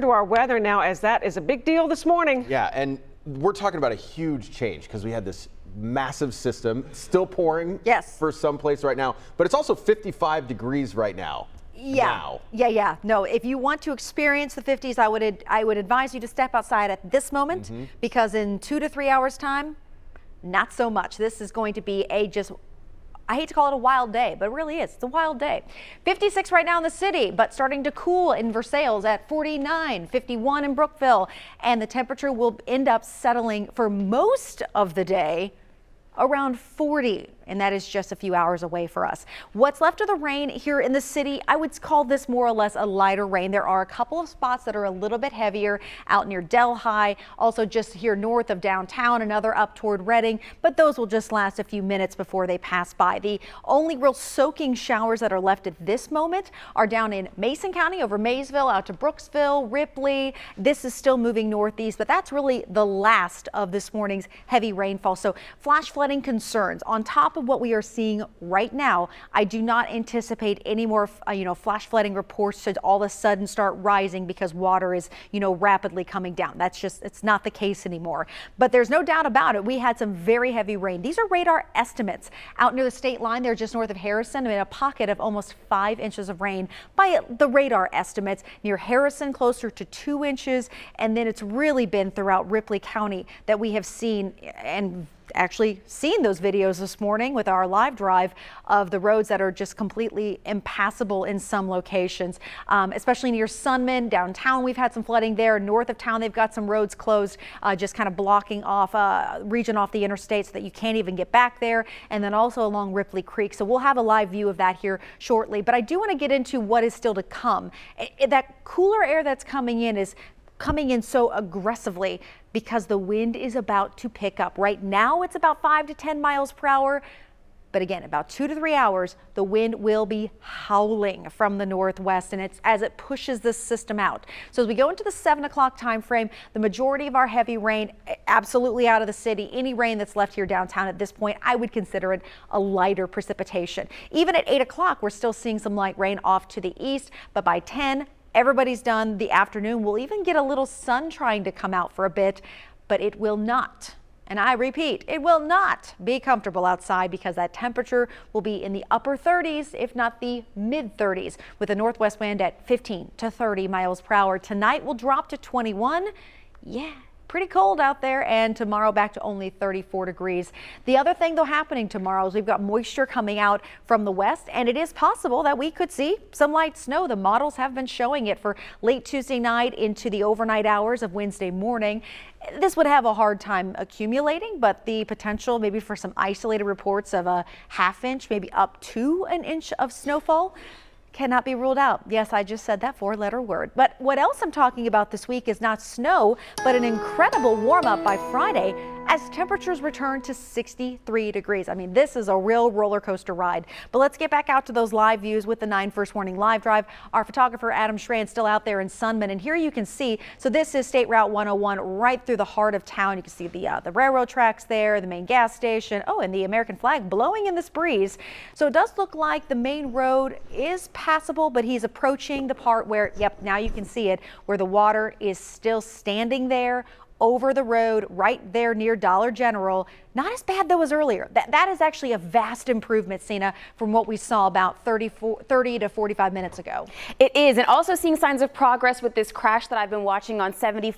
To our weather now, as that is a big deal this morning. Yeah, and we're talking about a huge change because we had this massive system still pouring for some place right now, but it's also 55 degrees right now. Yeah. No, if you want to experience the 50s, I would advise you to step outside at this moment because in 2 to 3 hours time, not so much. This is going to be I hate to call it a wild day, but it really is. It's a wild day. 56 right now in the city, but starting to cool in Versailles at 49, 51 in Brookville, and the temperature will end up settling for most of the day around 40, and that is just a few hours away for us. What's left of the rain here in the city, I would call this more or less a lighter rain. There are a couple of spots that are a little bit heavier out near Delhi, also just here north of downtown, another up toward Reading, but those will just last a few minutes before they pass by. The only real soaking showers that are left at this moment are down in Mason County over Maysville out to Brooksville, Ripley. This is still moving northeast, but that's really the last of this morning's heavy rainfall. So flash flooding concerns on top of what we are seeing right now. I do not anticipate any more flash flooding reports to all of a sudden start rising because water is rapidly coming down. It's not the case anymore, but there's no doubt about it. We had some very heavy rain. These are radar estimates out near the state line. They're just north of Harrison in a pocket of almost 5 inches of rain by the radar estimates. Near Harrison closer to 2 inches, and then it's really been throughout Ripley County that we have seen and actually seen those videos this morning with our live drive of the roads that are just completely impassable in some locations, especially near Sunman. Downtown, we've had some flooding there. North of town, they've got some roads closed, just kind of blocking off region off the interstate so that you can't even get back there. And then also along Ripley Creek. So we'll have a live view of that here shortly. But I do want to get into what is still to come. That cooler air that's coming in is coming in so aggressively because the wind is about to pick up. Right now it's about 5 to 10 miles per hour. But again, about 2 to 3 hours, the wind will be howling from the northwest, and it's as it pushes this system out. So as we go into the 7 o'clock time frame, the majority of our heavy rain absolutely out of the city. Any rain that's left here downtown at this point, I would consider it a lighter precipitation. Even at 8 o'clock, we're still seeing some light rain off to the east, but by 10, everybody's done the afternoon. We'll even get a little sun trying to come out for a bit, but it will not. And I repeat, it will not be comfortable outside because that temperature will be in the upper 30s, if not the mid 30s, with a northwest wind at 15 to 30 miles per hour. Tonight will drop to 21. Yeah. Pretty cold out there, and tomorrow back to only 34 degrees. The other thing though happening tomorrow is we've got moisture coming out from the west, and it is possible that we could see some light snow. The models have been showing it for late Tuesday night into the overnight hours of Wednesday morning. This would have a hard time accumulating, but the potential maybe for some isolated reports of a ½ inch, maybe up to an inch of snowfall cannot be ruled out. Yes, I just said that 4-letter word. But what else I'm talking about this week is not snow, but an incredible warm up by Friday as temperatures return to 63 degrees. I mean, this is a real roller coaster ride. But let's get back out to those live views with the 9 First Warning live drive. Our photographer Adam Schran still out there in Sunman, and here you can see, so this is State Route 101 right through the heart of town. You can see the railroad tracks there, the main gas station, and the American flag blowing in this breeze. So it does look like the main road is passable, but he's approaching the part where, now you can see it, where the water is still standing there over the road right there near Dollar General. Not as bad though as earlier. That is actually a vast improvement, Sina, from what we saw about 30 to 45 minutes ago. It is, and also seeing signs of progress with this crash that I've been watching on 75.